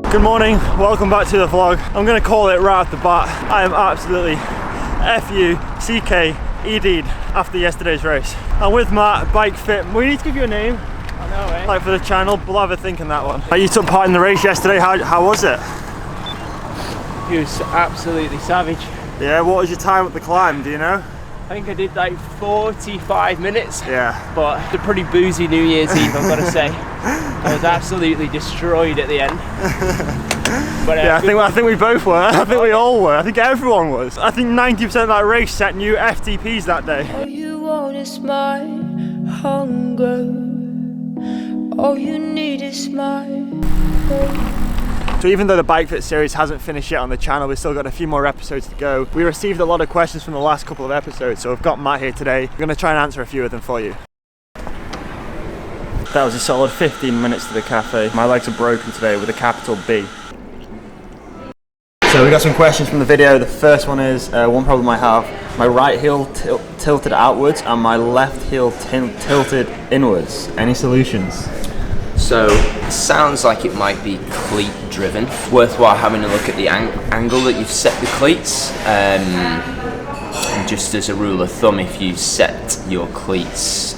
Good morning, welcome back to the vlog. I'm going to call it right off the bat. I am absolutely F-U-C-K-E-D'd after yesterday's race. I'm with Matt, Bike Fit. We need to give you a name. I know, eh? Like for the channel, we'll have a think on that one. You took part in the race yesterday, how was it? It was absolutely savage. Yeah, what was your time at the climb, do you know? I think I did like 45 minutes. Yeah. But it's a pretty boozy New Year's Eve, I've got to say. I was absolutely destroyed at the end. But, yeah, I think we both were. I think we all were. I think everyone was. I think 90% of that race set new FTPs that day. All you want is my hunger. All you need is my So even though the Bike Fit series hasn't finished yet on the channel, we've still got a few more episodes to go. We received a lot of questions from the last couple of episodes, so we've got Matt here today. We're going to try and answer a few of them for you. That was a solid 15 minutes to the cafe. My legs are broken today with a capital B. So we got some questions from the video. The first one is, one problem I have, my right heel tilted outwards and my left heel tilted inwards. Any solutions? So it sounds like it might be cleat driven. It's worthwhile having a look at the angle that you've set the cleats. And just as a rule of thumb, if you set your cleats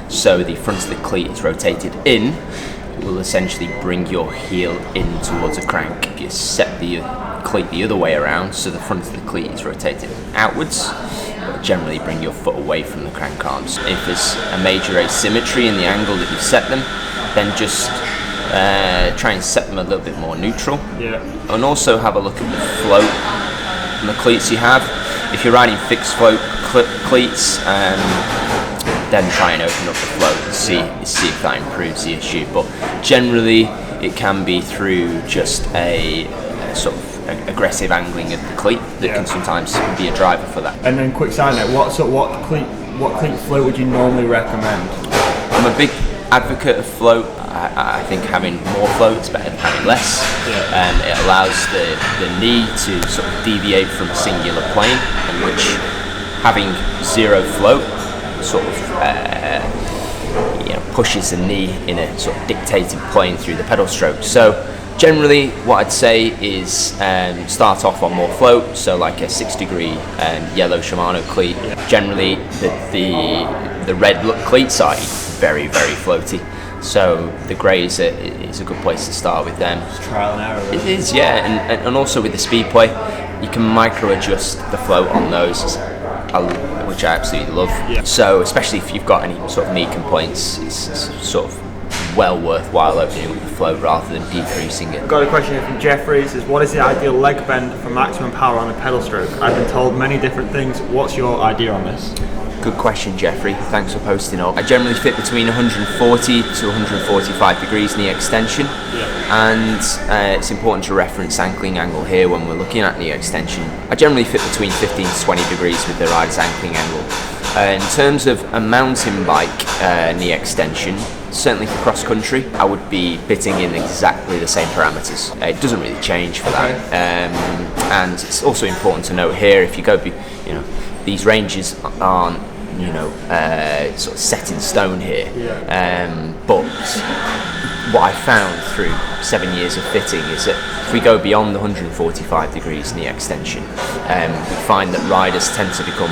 so the front of the cleat is rotated in, it will essentially bring your heel in towards a crank. If you set the cleat the other way around, so the front of the cleat is rotated outwards, it will generally bring your foot away from the crank arms. If there's a major asymmetry in the angle that you've set them, then just try and set them a little bit more neutral. Yeah. And also have a look at the float and the cleats you have. If you're riding fixed float cleats, then try and open up the float and see if that improves the issue. But generally, it can be through just a sort of aggressive angling of the cleat that can sometimes be a driver for that. And then quick side note, what cleat float would you normally recommend? I'm a big advocate of float. I think having more float is better than having less. It allows the knee to sort of deviate from a singular plane, in which having zero float sort of pushes the knee in a sort of dictated plane through the pedal stroke. So generally what I'd say is start off on more float, so like a 6-degree yellow Shimano cleat. Generally the red cleats are very, very floaty, so the grey is a good place to start with them. Just trial and error. It is, yeah, and also with the Speedplay, you can micro adjust the float on those, which I absolutely love. Yeah. So especially if you've got any sort of knee complaints, it's sort of well worthwhile opening with the float rather than decreasing it. Got a question here from Jeffrey. Says, what is the ideal leg bend for maximum power on a pedal stroke? I've been told many different things. What's your idea on this? Good question, Jeffrey. Thanks for posting up. I generally fit between 140 to 145 degrees knee extension, and it's important to reference ankling angle here when we're looking at knee extension. I generally fit between 15 to 20 degrees with the rider's ankling angle. In terms of a mountain bike knee extension, certainly for cross country, I would be fitting in exactly the same parameters. It doesn't really change for that. And it's also important to note here, if you go, these ranges aren't, sort of set in stone here. But what I found through 7 years of fitting is that if we go beyond the 145 degrees knee extension, we find that riders tend to become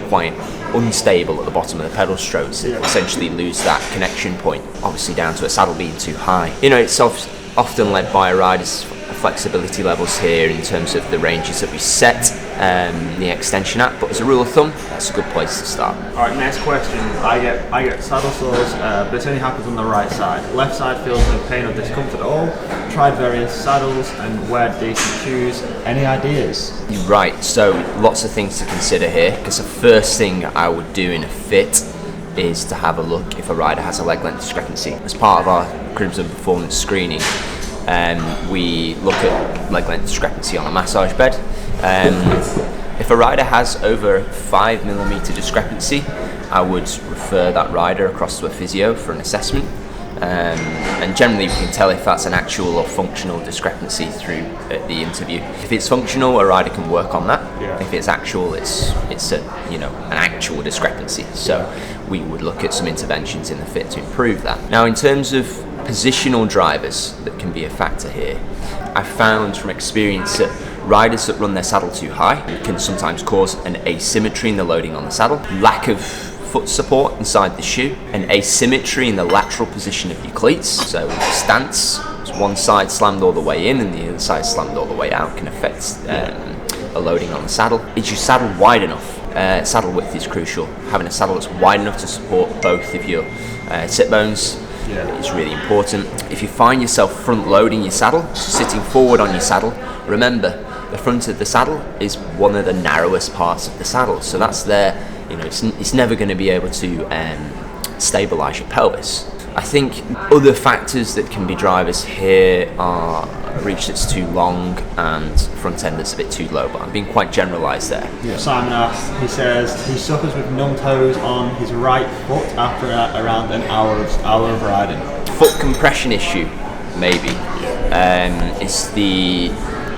quite unstable at the bottom of the pedal strokes, essentially lose that connection point, obviously down to a saddle being too high. It's often led by a rider's flexibility levels here in terms of the ranges that we set the extension at, but as a rule of thumb, that's a good place to start. Alright, next question. I get saddle sores, but this only happens on the right side. Left side feels no pain or discomfort at all. Tried various saddles and wear decent shoes. Any ideas? You're right, so lots of things to consider here, because the first thing I would do in a fit is to have a look if a rider has a leg length discrepancy. As part of our Crimson Performance screening, we look at leg length discrepancy on a massage bed. If a rider has over 5mm discrepancy, I would refer that rider across to a physio for an assessment. And generally we can tell if that's an actual or functional discrepancy through the interview. If it's functional, a rider can work on that. If it's actual, it's an actual discrepancy. So we would look at some interventions in the fit to improve that. Now, in terms of Positional drivers that can be a factor here. I've found from experience that riders that run their saddle too high can sometimes cause an asymmetry in the loading on the saddle, lack of foot support inside the shoe, an asymmetry in the lateral position of your cleats. So stance, one side slammed all the way in and the other side slammed all the way out, can affect a loading on the saddle. Is your saddle wide enough? Saddle width is crucial. Having a saddle that's wide enough to support both of your sit bones is really important. If you find yourself front loading your saddle, sitting forward on your saddle, remember the front of the saddle is one of the narrowest parts of the saddle, so that's there. It's never going to be able to stabilize your pelvis. I think other factors that can be drivers here are reach that's too long and front end that's a bit too low, but I'm being quite generalised there. Simon asks, he says he suffers with numb toes on his right foot after around an hour of riding. Foot compression issue, maybe. Is the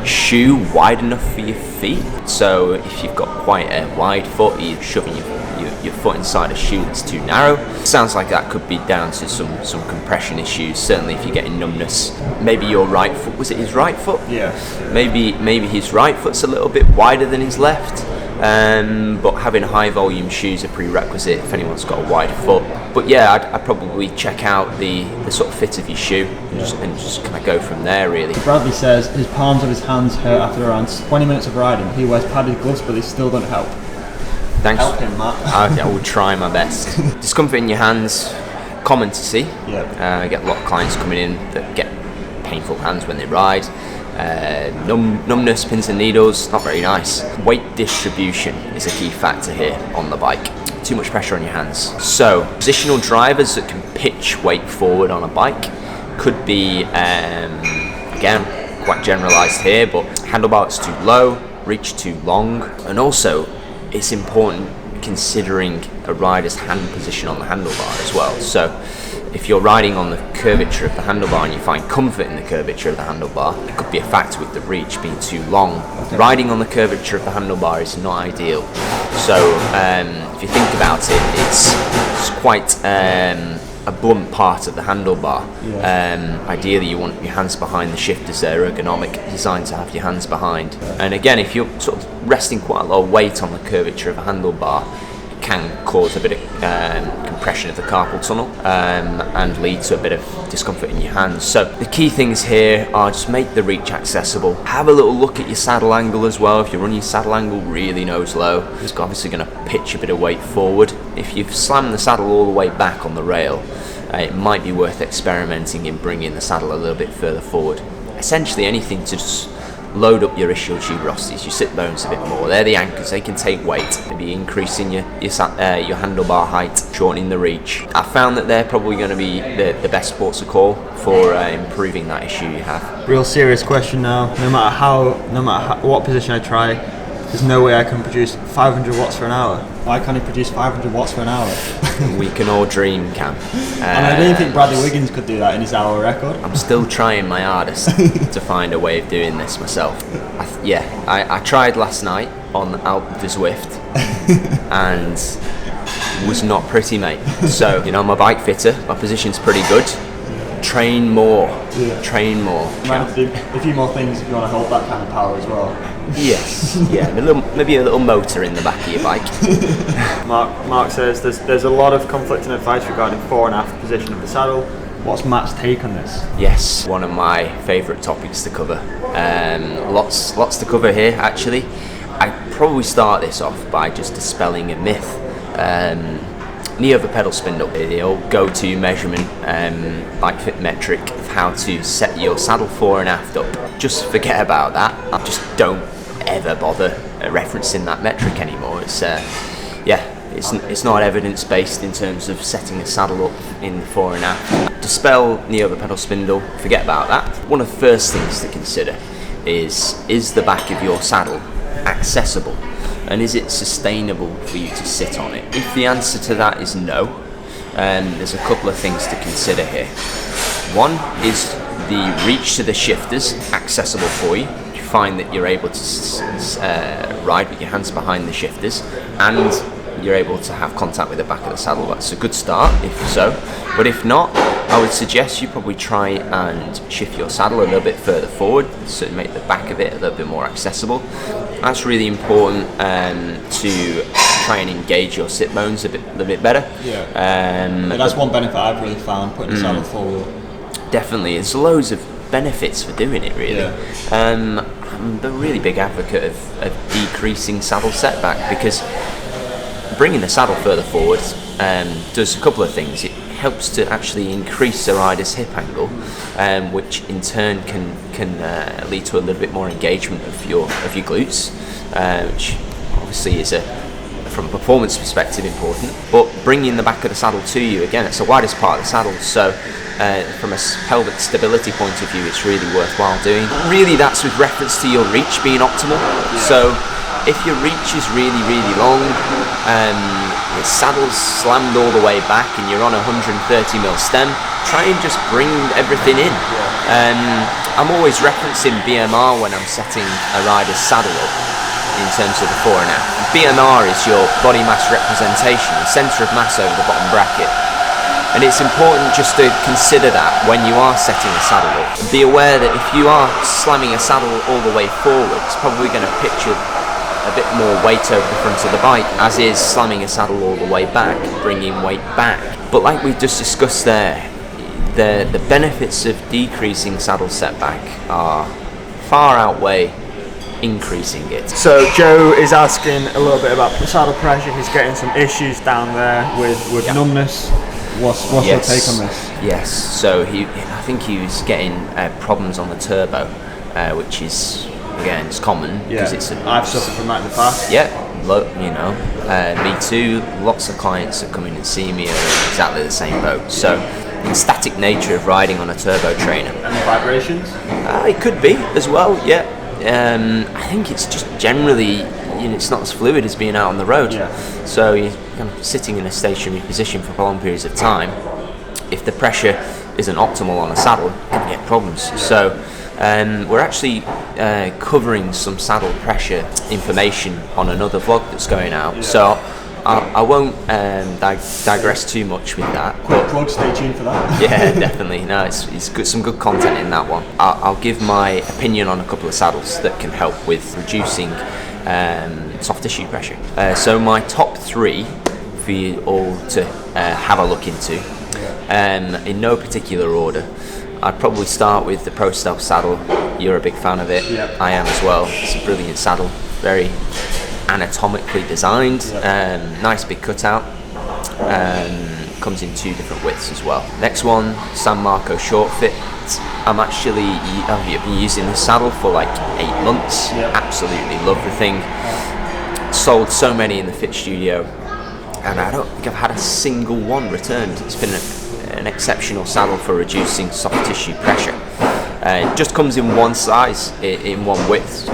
shoe wide enough for your feet? So if you've got quite a wide foot, you're shoving your foot inside a shoe that's too narrow. Sounds like that could be down to some compression issues. Certainly if you're getting numbness. Maybe your right foot, was it his right foot? Yeah. Maybe his right foot's a little bit wider than his left. But having high volume shoes are prerequisite if anyone's got a wide foot. But yeah, I'd probably check out the sort of fit of your shoe and just kind of go from there really. Bradley says his palms of his hands hurt after around 20 minutes of riding. He wears padded gloves but they still don't help. Thanks. Help him, Matt. I will try my best. Discomfort in your hands, common to see. I get a lot of clients coming in that get painful hands when they ride. Numbness, pins and needles, not very nice. Weight distribution is a key factor here on the bike. Too much pressure on your hands. So, positional drivers that can pitch weight forward on a bike could be, again, quite generalised here, but handlebars too low, reach too long, and also it's important considering a rider's hand position on the handlebar as well. So if you're riding on the curvature of the handlebar and you find comfort in the curvature of the handlebar, it could be a factor with the reach being too long. Riding on the curvature of the handlebar is not ideal. So if you think about it, it's quite a blunt part of the handlebar. Ideally you want your hands behind the shifters. They're ergonomic, designed to have your hands behind. And again, if you're sort of resting quite a lot of weight on the curvature of a handlebar, it can cause a bit of compression of the carpal tunnel and lead to a bit of discomfort in your hands. So the key things here are just make the reach accessible. Have a little look at your saddle angle as well. If you run your saddle angle really nose low, it's obviously going to pitch a bit of weight forward. If you've slammed the saddle all the way back on the rail, it might be worth experimenting in bringing the saddle a little bit further forward. Essentially anything to just load up your ischial tuberosities, your sit bones a bit more. They're the anchors, they can take weight. Maybe increasing your handlebar height, shortening the reach. I found that they're probably going to be the best ports of call for improving that issue you have. Real serious question now. No matter what position I try, there's no way I can produce 500 watts for an hour. Why can't I produce 500 watts for an hour? We can all dream, Cam. And I don't think Bradley Wiggins could do that in his hour record. I'm still trying my hardest to find a way of doing this myself. I tried last night on Alpe de Zwift and was not pretty, mate. So, I'm a bike fitter, my position's pretty good. Train more. Train more. You might have to do a few more things if you want to hold that kind of power as well. Yes, maybe a little motor in the back of your bike. Mark says there's a lot of conflicting advice regarding fore and aft position of the saddle. What's Matt's take on this? Yes, one of my favourite topics to cover. Lots to cover here actually. I'd probably start this off by just dispelling a myth. Knee over pedal spindle, the old go-to measurement, bike fit metric of how to set your saddle fore and aft up. Just forget about that. Just don't ever bother referencing that metric anymore. It's not evidence-based in terms of setting a saddle up in the fore and aft. Dispel knee over pedal spindle, forget about that. One of the first things to consider is the back of your saddle accessible? And is it sustainable for you to sit on it? If the answer to that is no, there's a couple of things to consider here. One is the reach to the shifters accessible for you. You find that you're able to ride with your hands behind the shifters and you're able to have contact with the back of the saddle, that's a good start, if so. But if not, I would suggest you probably try and shift your saddle a little bit further forward, so make the back of it a little bit more accessible. That's really important to try and engage your sit bones a little bit better. That's one benefit I've really found, putting the saddle forward. Definitely, there's loads of benefits for doing it, really. I'm a really big advocate of decreasing saddle setback, because bringing the saddle further forward does a couple of things. It helps to actually increase the rider's hip angle, which in turn can lead to a little bit more engagement of your glutes, which obviously is from a performance perspective important. But bringing the back of the saddle to you, again, it's the widest part of the saddle, so from a pelvic stability point of view, it's really worthwhile doing. Really, that's with reference to your reach being optimal. So if your reach is really, really long, the saddle's slammed all the way back and you're on a 130mm stem, try and just bring everything in. I'm always referencing BMR when I'm setting a rider's saddle up in terms of the fore and aft. BMR is your body mass representation, the centre of mass over the bottom bracket. And it's important just to consider that when you are setting a saddle up. Be aware that if you are slamming a saddle all the way forward, it's probably going to pitch a bit more weight over the front of the bike, as is slamming a saddle all the way back, bringing weight back. But like we just discussed there, the benefits of decreasing saddle setback are far outweigh increasing it. So Joe is asking a little bit about saddle pressure. He's getting some issues down there with numbness. What's your take on this? Yes, so I think he was getting problems on the turbo, which is, again, it's common because I've suffered from that in the past. Me too. Lots of clients that come in and see me are in exactly the same boat. So the static nature of riding on a turbo trainer. And the vibrations? It could be as well. Yeah. I think it's just generally, it's not as fluid as being out on the road. So you're kind of sitting in a stationary position for prolonged periods of time. If the pressure isn't optimal on a saddle, you can get problems. So we're actually covering some saddle pressure information on another vlog that's going out. So I won't digress too much with that. Quick plug, stay tuned for that. Yeah, definitely. No, it's good, some good content in that one. I'll give my opinion on a couple of saddles that can help with reducing soft tissue pressure. So my top 3 for you all to have a look into, in no particular order. I'd probably start with the Pro Stealth saddle. You're a big fan of it. Yep. I am as well. It's a brilliant saddle, very anatomically designed, nice big cutout, comes in 2 different widths as well. Next one, San Marco Short Fit. I've been using this saddle for like 8 months. Absolutely love the thing. Sold so many in the fit studio, and I don't think I've had a single one returned. It's been an exceptional saddle for reducing soft tissue pressure. It just comes in one size, in one width.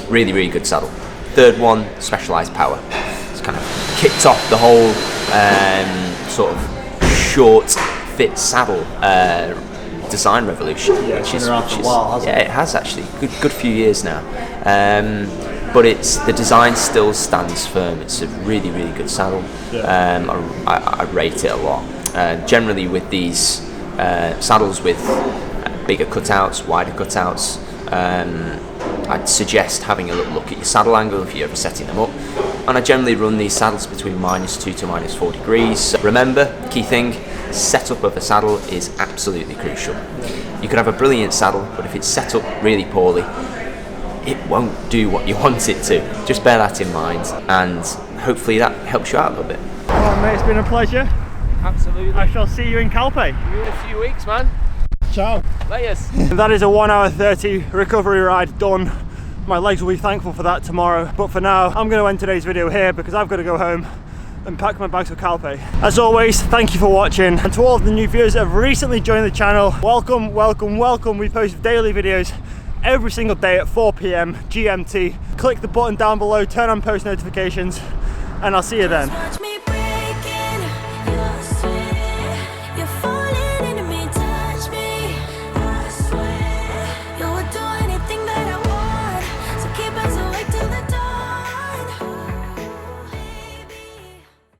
Really, really good saddle. Third one, Specialized Power. It's kind of kicked off the whole sort of short fit saddle design revolution. Which is around for a while, hasn't it? Yeah, it has actually. Good few years now. But the design still stands firm. It's a really, really good saddle. I rate it a lot. Generally with these saddles with bigger cutouts, wider cutouts, I'd suggest having a little look at your saddle angle if you're ever setting them up. And I generally run these saddles between -2 to -4 degrees. So remember, key thing, setup of a saddle is absolutely crucial. You could have a brilliant saddle, but if it's set up really poorly, it won't do what you want it to. Just bear that in mind, and hopefully that helps you out a little bit. Well, mate, it's been a pleasure. Absolutely. I shall see you in Calpe. In a few weeks, man. Ciao. Laters. That is a 1 hour 30 recovery ride done. My legs will be thankful for that tomorrow. But for now, I'm going to end today's video here because I've got to go home and pack my bags for Calpe. As always, thank you for watching. And to all of the new viewers that have recently joined the channel, welcome, welcome, welcome. We post daily videos every single day at 4 PM GMT. Click the button down below, turn on post notifications, and I'll see you then.